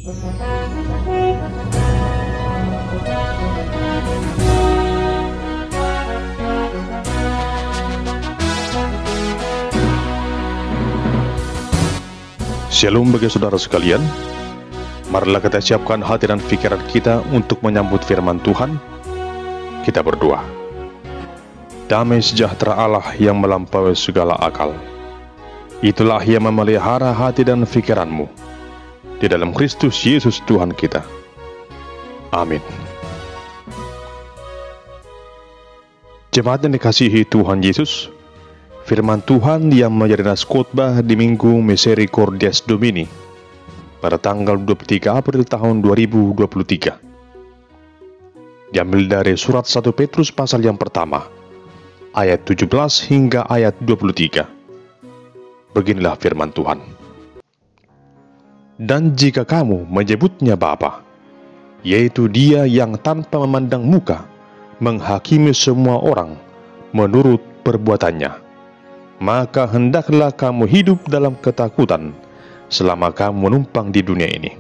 Shalom bagi saudara sekalian. Marilah kita siapkan hati dan pikiran kita untuk menyambut firman Tuhan. Kita berdoa. Damai sejahtera Allah yang melampaui segala akal, itulah yang memelihara hati dan pikiranmu di dalam Kristus Yesus Tuhan kita. Amin. Jemaat yang dikasihi Tuhan Yesus, firman Tuhan yang menjadi nas khotbah di Minggu Misericordias Domini pada tanggal 23 April tahun 2023 diambil dari surat 1 Petrus pasal yang pertama, ayat 17 hingga ayat 23. Beginilah firman Tuhan. Dan jika kamu menyebutnya Bapa, yaitu Dia yang tanpa memandang muka menghakimi semua orang menurut perbuatannya, maka hendaklah kamu hidup dalam ketakutan selama kamu menumpang di dunia ini.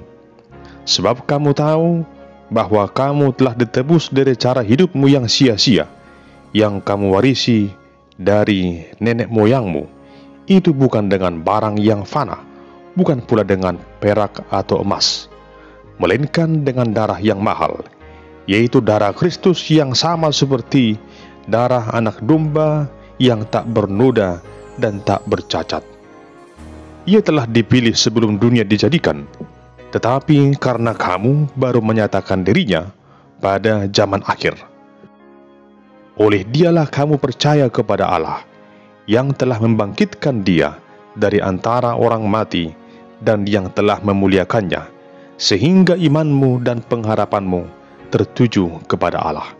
Sebab kamu tahu bahwa kamu telah ditebus dari cara hidupmu yang sia-sia, yang kamu warisi dari nenek moyangmu. Itu bukan dengan barang yang fana, bukan pula dengan perak atau emas, melainkan dengan darah yang mahal, yaitu darah Kristus yang sama seperti darah anak domba yang tak bernoda dan tak bercacat. Ia telah dipilih sebelum dunia dijadikan, tetapi karena kamu baru menyatakan dirinya pada zaman akhir. Oleh Dialah kamu percaya kepada Allah, yang telah membangkitkan Dia dari antara orang mati dan yang telah memuliakannya, sehingga imanmu dan pengharapanmu tertuju kepada Allah.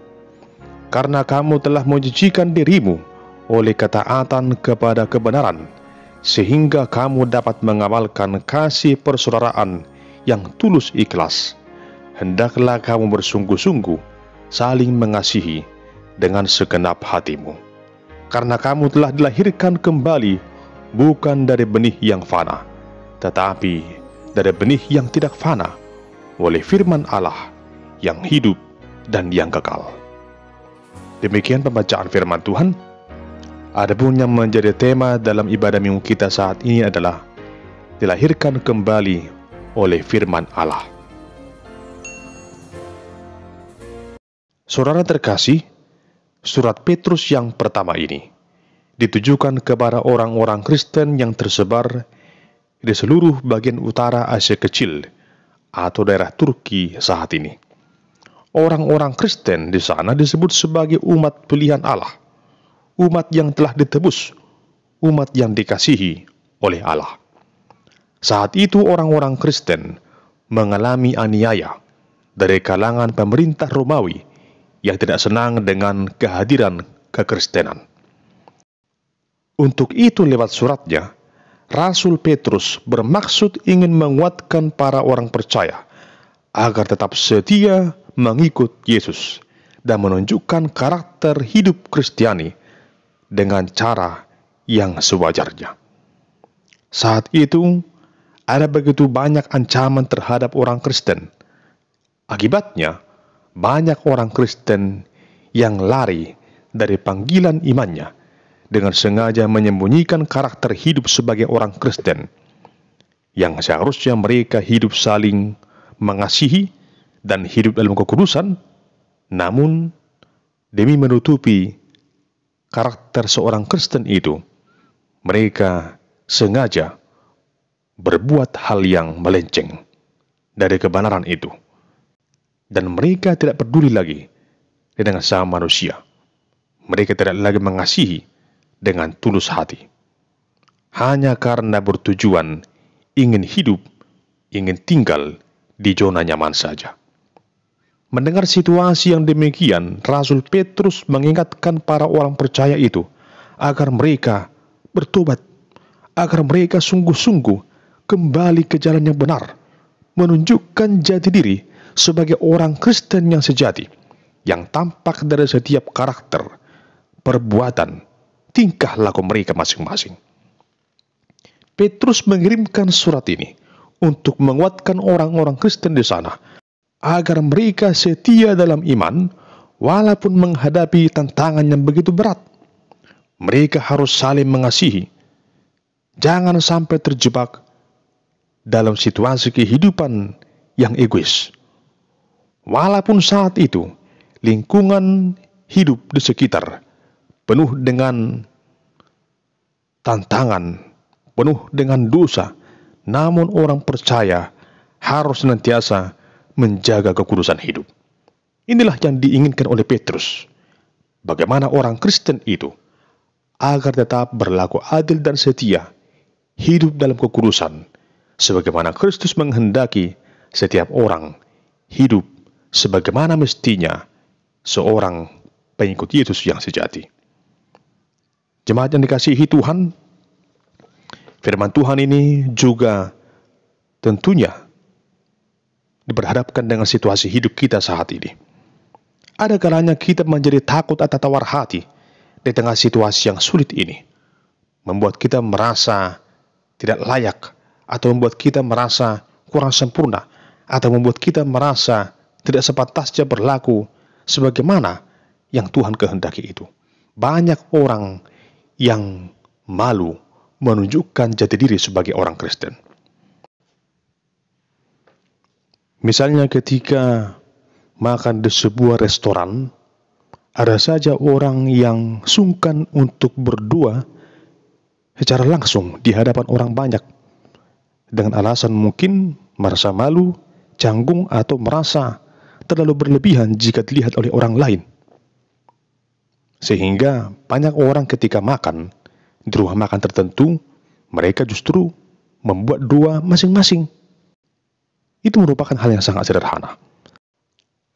Karena kamu telah mencucikan dirimu oleh ketaatan kepada kebenaran, sehingga kamu dapat mengamalkan kasih persaudaraan yang tulus ikhlas. Hendaklah kamu bersungguh-sungguh saling mengasihi dengan segenap hatimu, karena kamu telah dilahirkan kembali bukan dari benih yang fana, tetapi dari benih yang tidak fana, oleh firman Allah yang hidup dan yang kekal. Demikian pembacaan firman Tuhan. Adapun yang menjadi tema dalam ibadah minggu kita saat ini adalah dilahirkan kembali oleh firman Allah. Saudara terkasih, surat Petrus yang pertama ini ditujukan kepada orang-orang Kristen yang tersebar di seluruh bagian utara Asia Kecil atau daerah Turki saat ini. Orang-orang Kristen di sana disebut sebagai umat pilihan Allah, umat yang telah ditebus, umat yang dikasihi oleh Allah. Saat itu orang-orang Kristen mengalami aniaya dari kalangan pemerintah Romawi yang tidak senang dengan kehadiran kekristenan. Untuk itu lewat suratnya, Rasul Petrus bermaksud ingin menguatkan para orang percaya agar tetap setia mengikut Yesus dan menunjukkan karakter hidup Kristiani dengan cara yang sewajarnya. Saat itu, ada begitu banyak ancaman terhadap orang Kristen. Akibatnya, banyak orang Kristen yang lari dari panggilan imannya dengan sengaja menyembunyikan karakter hidup sebagai orang Kristen, yang seharusnya mereka hidup saling mengasihi dan hidup dalam kekudusan, namun demi menutupi karakter seorang Kristen itu, mereka sengaja berbuat hal yang melenceng dari kebenaran itu, dan mereka tidak peduli lagi dengan sama manusia. Mereka tidak lagi mengasihi dengan tulus hati, hanya karena bertujuan ingin hidup, ingin tinggal di zona nyaman saja. Mendengar situasi yang demikian, Rasul Petrus mengingatkan para orang percaya itu agar mereka bertobat, agar mereka sungguh-sungguh kembali ke jalan yang benar, menunjukkan jati diri sebagai orang Kristen yang sejati, yang tampak dari setiap karakter, perbuatan, tingkah laku mereka masing-masing. Petrus mengirimkan surat ini untuk menguatkan orang-orang Kristen di sana, agar mereka setia dalam iman, walaupun menghadapi tantangan yang begitu berat. Mereka harus saling mengasihi. Jangan sampai terjebak dalam situasi kehidupan yang egois. Walaupun saat itu lingkungan hidup di sekitar penuh dengan tantangan, penuh dengan dosa, namun orang percaya harus senantiasa menjaga kekudusan hidup. Inilah yang diinginkan oleh Petrus. Bagaimana orang Kristen itu agar tetap berlaku adil dan setia, hidup dalam kekudusan, sebagaimana Kristus menghendaki setiap orang hidup sebagaimana mestinya seorang pengikut Yesus yang sejati. Jemaat yang dikasihi Tuhan, firman Tuhan ini juga tentunya diberhadapkan dengan situasi hidup kita saat ini. Ada kalanya kita menjadi takut atau tawar hati di tengah situasi yang sulit ini, membuat kita merasa tidak layak, atau membuat kita merasa kurang sempurna, atau membuat kita merasa tidak sepantasnya berlaku sebagaimana yang Tuhan kehendaki itu. Banyak orang yang malu menunjukkan jati diri sebagai orang Kristen. Misalnya ketika makan di sebuah restoran, ada saja orang yang sungkan untuk berdoa secara langsung di hadapan orang banyak, dengan alasan mungkin merasa malu, canggung, atau merasa terlalu berlebihan jika dilihat oleh orang lain. Sehingga banyak orang ketika makan di rumah makan tertentu, mereka justru membuat doa masing-masing. Itu merupakan hal yang sangat sederhana.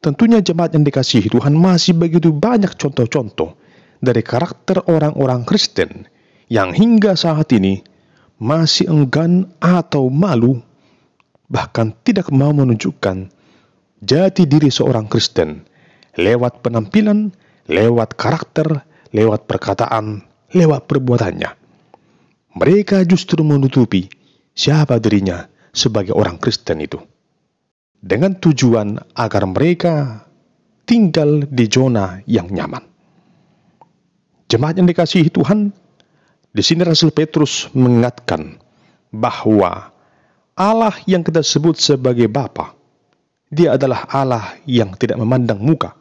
Tentunya jemaat yang dikasihi Tuhan, masih begitu banyak contoh-contoh dari karakter orang-orang Kristen yang hingga saat ini masih enggan atau malu, bahkan tidak mau menunjukkan jati diri seorang Kristen lewat penampilan, lewat karakter, lewat perkataan, lewat perbuatannya. Mereka justru menutupi siapa dirinya sebagai orang Kristen itu, dengan tujuan agar mereka tinggal di zona yang nyaman. Jemaat yang dikasihi Tuhan, di sini Rasul Petrus mengingatkan bahwa Allah yang kita sebut sebagai Bapa, Dia adalah Allah yang tidak memandang muka.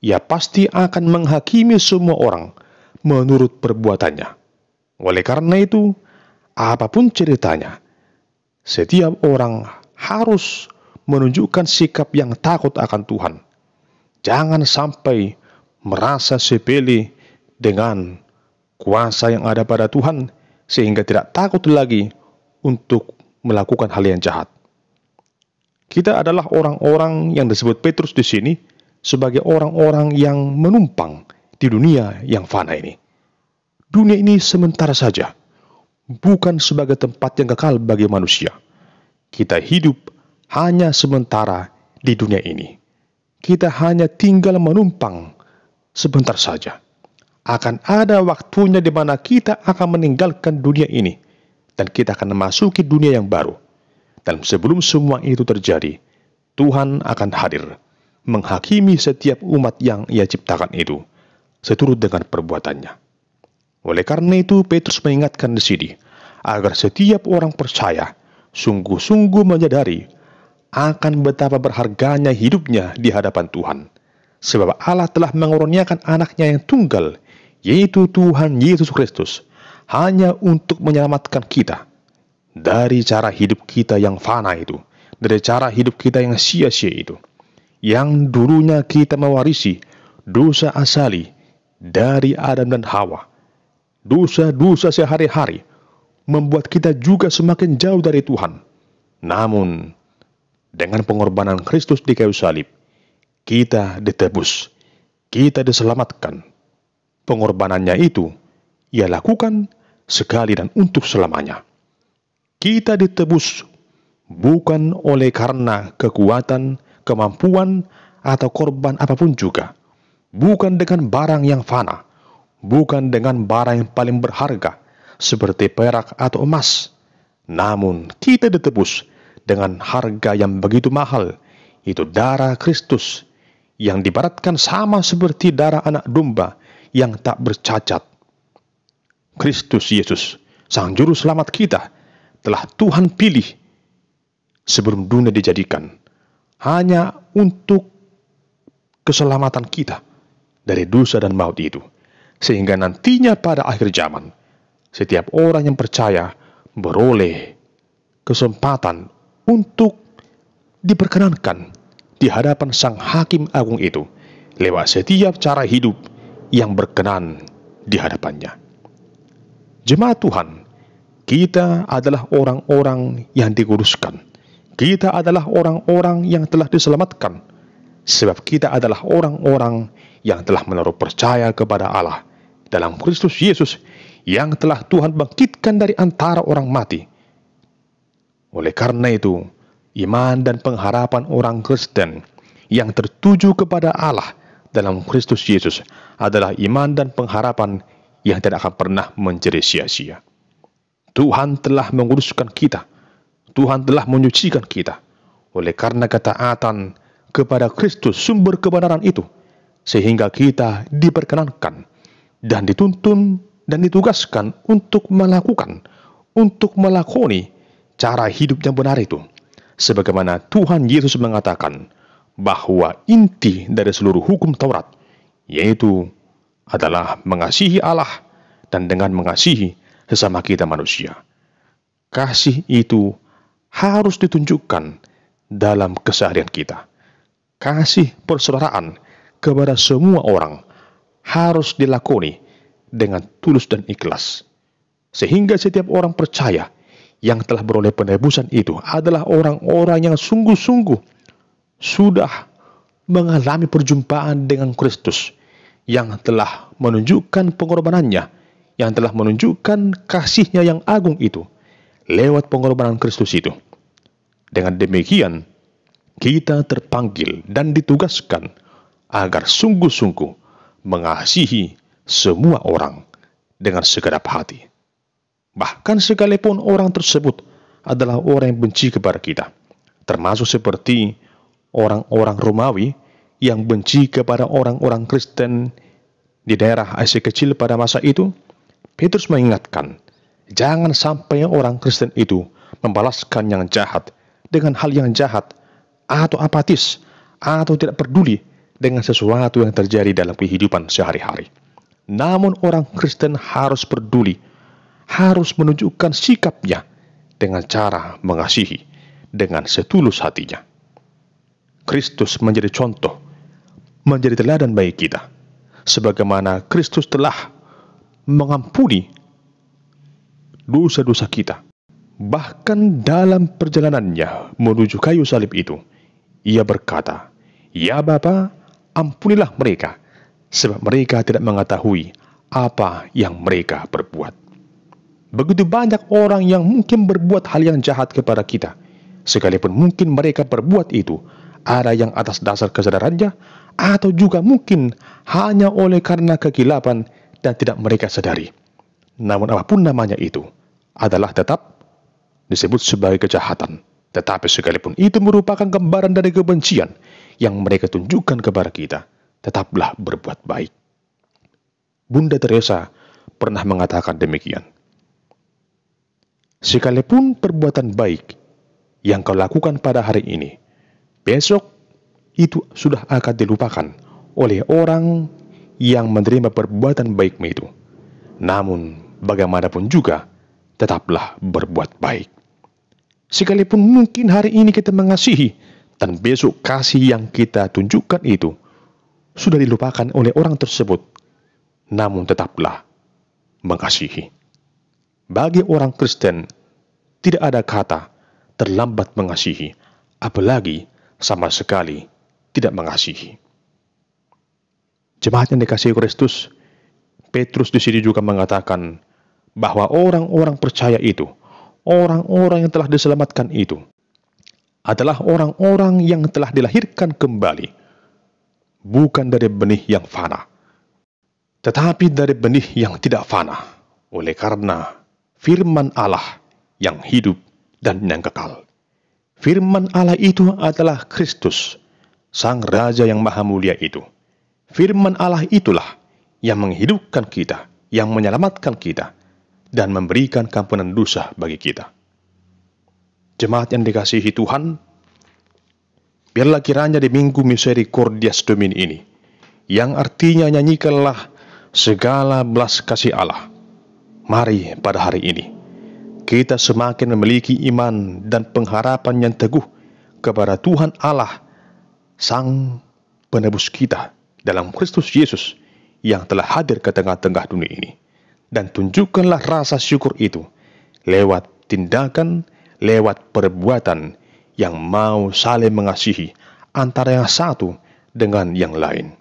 Ia pasti akan menghakimi semua orang menurut perbuatannya. Oleh karena itu, apapun ceritanya, setiap orang harus menunjukkan sikap yang takut akan Tuhan. Jangan sampai merasa sepele dengan kuasa yang ada pada Tuhan, sehingga tidak takut lagi untuk melakukan hal yang jahat. Kita adalah orang-orang yang disebut Petrus di sini sebagai orang-orang yang menumpang di dunia yang fana ini. Dunia ini sementara saja, bukan sebagai tempat yang kekal bagi manusia. Kita hidup hanya sementara di dunia ini. Kita hanya tinggal menumpang sebentar saja. Akan ada waktunya di mana kita akan meninggalkan dunia ini, dan kita akan memasuki dunia yang baru. Dan sebelum semua itu terjadi, Tuhan akan hadir menghakimi setiap umat yang Ia ciptakan itu seturut dengan perbuatannya. Oleh karena itu, Petrus mengingatkan di sini agar setiap orang percaya sungguh-sungguh menyadari akan betapa berharganya hidupnya di hadapan Tuhan, sebab Allah telah mengurniakan anaknya yang tunggal, yaitu Tuhan Yesus Kristus, hanya untuk menyelamatkan kita dari cara hidup kita yang fana itu, dari cara hidup kita yang sia-sia itu, yang dulunya kita mewarisi dosa asali dari Adam dan Hawa. Dosa-dosa sehari-hari membuat kita juga semakin jauh dari Tuhan. Namun, dengan pengorbanan Kristus di kayu salib, kita ditebus, kita diselamatkan. Pengorbanannya itu Ia lakukan sekali dan untuk selamanya. Kita ditebus bukan oleh karena kekuatan, kemampuan, atau korban apapun juga. Bukan dengan barang yang fana, bukan dengan barang yang paling berharga seperti perak atau emas. Namun kita ditebus dengan harga yang begitu mahal, itu darah Kristus yang diibaratkan sama seperti darah anak domba yang tak bercacat. Kristus Yesus, Sang Juru Selamat kita, telah Tuhan pilih sebelum dunia dijadikan, hanya untuk keselamatan kita dari dosa dan maut itu. Sehingga nantinya pada akhir zaman, setiap orang yang percaya beroleh kesempatan untuk diperkenankan di hadapan Sang Hakim Agung itu lewat setiap cara hidup yang berkenan di hadapannya. Jemaat Tuhan, kita adalah orang-orang yang dikuduskan. Kita adalah orang-orang yang telah diselamatkan, sebab kita adalah orang-orang yang telah menaruh percaya kepada Allah dalam Kristus Yesus yang telah Tuhan bangkitkan dari antara orang mati. Oleh karena itu, iman dan pengharapan orang Kristen yang tertuju kepada Allah dalam Kristus Yesus adalah iman dan pengharapan yang tidak akan pernah menjadi sia-sia. Tuhan telah menguruskan kita. Tuhan telah menyucikan kita. Oleh karena ketaatan kepada Kristus sumber kebenaran itu, sehingga kita diperkenankan dan dituntun dan ditugaskan untuk melakoni cara hidup yang benar itu. Sebagaimana Tuhan Yesus mengatakan bahwa inti dari seluruh hukum Taurat yaitu adalah mengasihi Allah dan dengan mengasihi sesama kita manusia. Kasih itu harus ditunjukkan dalam keseharian kita. Kasih persaudaraan kepada semua orang harus dilakoni dengan tulus dan ikhlas. Sehingga setiap orang percaya yang telah beroleh penebusan itu adalah orang-orang yang sungguh-sungguh sudah mengalami perjumpaan dengan Kristus, yang telah menunjukkan pengorbanannya, yang telah menunjukkan kasihnya yang agung itu lewat pengorbanan Kristus itu. Dengan demikian, kita terpanggil dan ditugaskan agar sungguh-sungguh mengasihi semua orang dengan segenap hati. Bahkan sekalipun orang tersebut adalah orang yang benci kepada kita, termasuk seperti orang-orang Romawi yang benci kepada orang-orang Kristen di daerah Asia Kecil pada masa itu. Petrus mengingatkan, jangan sampai orang Kristen itu membalaskan yang jahat dengan hal yang jahat, atau apatis, atau tidak peduli dengan sesuatu yang terjadi dalam kehidupan sehari-hari. Namun orang Kristen harus peduli, harus menunjukkan sikapnya dengan cara mengasihi dengan setulus hatinya. Kristus menjadi contoh, menjadi teladan bagi kita, sebagaimana Kristus telah mengampuni dosa-dosa kita. Bahkan dalam perjalanannya menuju kayu salib itu, ia berkata, "Ya Bapa, ampunilah mereka, sebab mereka tidak mengetahui apa yang mereka perbuat." Begitu banyak orang yang mungkin berbuat hal yang jahat kepada kita, sekalipun mungkin mereka berbuat itu ada yang atas dasar kesadarannya, atau juga mungkin hanya oleh karena kegilapan dan tidak mereka sadari. Namun apapun namanya itu adalah tetap disebut sebagai kejahatan. Tetapi sekalipun itu merupakan gambaran dari kebencian yang mereka tunjukkan kepada kita, tetaplah berbuat baik. Bunda Teresa pernah mengatakan demikian. Sekalipun perbuatan baik yang kau lakukan pada hari ini, besok itu sudah akan dilupakan oleh orang yang menerima perbuatan baikmu itu. Namun bagaimanapun juga, tetaplah berbuat baik. Sekalipun mungkin hari ini kita mengasihi, dan besok kasih yang kita tunjukkan itu sudah dilupakan oleh orang tersebut, namun tetaplah mengasihi. Bagi orang Kristen, tidak ada kata terlambat mengasihi, apalagi sama sekali tidak mengasihi. Jemaat yang dikasihi Kristus, Petrus di sini juga mengatakan bahwa orang-orang percaya itu, orang-orang yang telah diselamatkan itu, adalah orang-orang yang telah dilahirkan kembali, bukan dari benih yang fana, tetapi dari benih yang tidak fana, oleh karena firman Allah yang hidup dan yang kekal. Firman Allah itu adalah Kristus, Sang Raja yang Maha Mulia itu. Firman Allah itulah yang menghidupkan kita, yang menyelamatkan kita, dan memberikan kampunan dosa bagi kita. Jemaat yang dikasihi Tuhan, biarlah kiranya di Minggu Misericordias Domini ini, yang artinya nyanyikanlah segala belas kasih Allah. Mari pada hari ini, kita semakin memiliki iman dan pengharapan yang teguh kepada Tuhan Allah, Sang Penebus kita dalam Kristus Yesus yang telah hadir ke tengah-tengah dunia ini. Dan tunjukkanlah rasa syukur itu lewat tindakan, lewat perbuatan yang mau saling mengasihi antara yang satu dengan yang lain.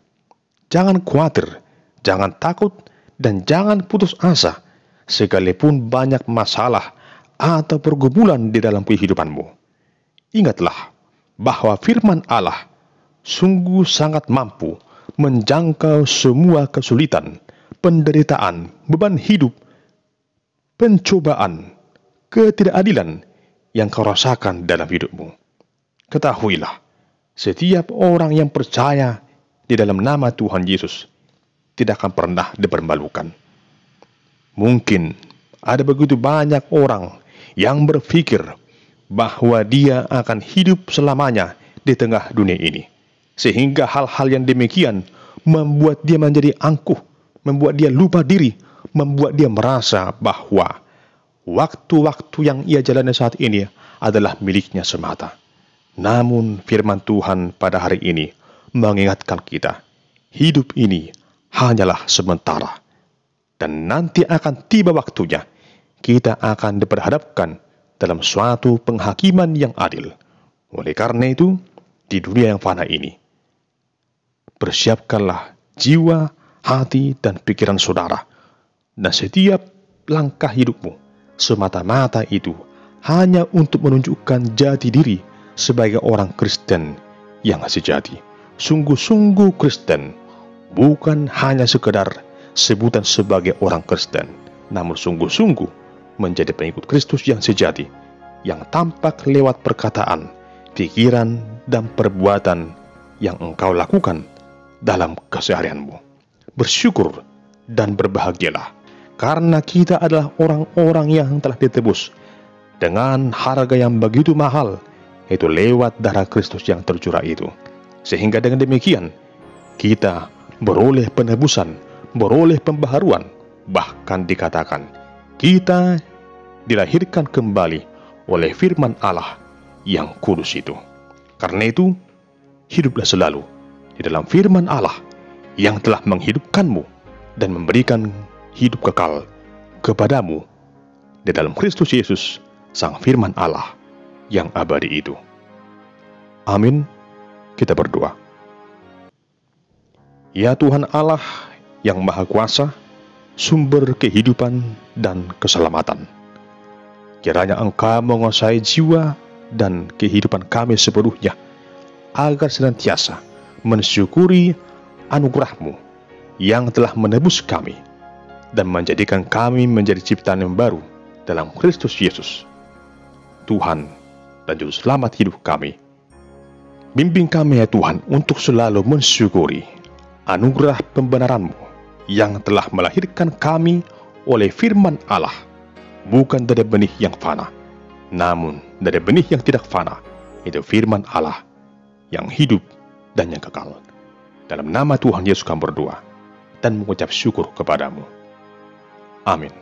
Jangan khawatir, jangan takut, dan jangan putus asa, sekalipun banyak masalah atau pergumulan di dalam kehidupanmu. Ingatlah bahwa firman Allah sungguh sangat mampu menjangkau semua kesulitan, penderitaan, beban hidup, pencobaan, ketidakadilan yang kau rasakan dalam hidupmu. Ketahuilah, setiap orang yang percaya di dalam nama Tuhan Yesus tidak akan pernah dipermalukan. Mungkin ada begitu banyak orang yang berpikir bahwa dia akan hidup selamanya di tengah dunia ini, sehingga hal-hal yang demikian membuat dia menjadi angkuh, membuat dia lupa diri, membuat dia merasa bahwa waktu-waktu yang ia jalani saat ini adalah miliknya semata. Namun firman Tuhan pada hari ini mengingatkan kita, hidup ini hanyalah sementara, dan nanti akan tiba waktunya kita akan diperhadapkan dalam suatu penghakiman yang adil. Oleh karena itu, di dunia yang fana ini, persiapkanlah jiwa, hati, dan pikiran saudara, dan setiap langkah hidupmu semata-mata itu hanya untuk menunjukkan jati diri sebagai orang Kristen yang sejati. Sungguh-sungguh Kristen, bukan hanya sekedar sebutan sebagai orang Kristen, namun sungguh-sungguh menjadi pengikut Kristus yang sejati, yang tampak lewat perkataan, pikiran, dan perbuatan yang engkau lakukan dalam keseharianmu. Bersyukur dan berbahagialah, karena kita adalah orang-orang yang telah ditebus dengan harga yang begitu mahal, yaitu lewat darah Kristus yang tercurah itu. Sehingga dengan demikian, kita beroleh penebusan, beroleh pembaharuan, bahkan dikatakan kita dilahirkan kembali oleh firman Allah yang kudus itu. Karena itu, hiduplah selalu di dalam firman Allah yang telah menghidupkanmu dan memberikan hidup kekal kepadamu di dalam Kristus Yesus, Sang Firman Allah yang abadi itu. Amin. Kita berdoa. Ya Tuhan Allah yang Maha Kuasa, sumber kehidupan dan keselamatan, kiranya Engkau menguasai jiwa dan kehidupan kami sepenuhnya, agar senantiasa mensyukuri anugerah-Mu yang telah menebus kami dan menjadikan kami menjadi ciptaan yang baru dalam Kristus Yesus, Tuhan dan Juru Selamat hidup kami. Bimbing kami ya Tuhan untuk selalu mensyukuri anugerah pembenaran-Mu yang telah melahirkan kami oleh firman Allah, bukan dari benih yang fana, namun dari benih yang tidak fana, itu firman Allah yang hidup dan yang kekal. Dalam nama Tuhan Yesus kami berdoa dan mengucap syukur kepadamu. Amin.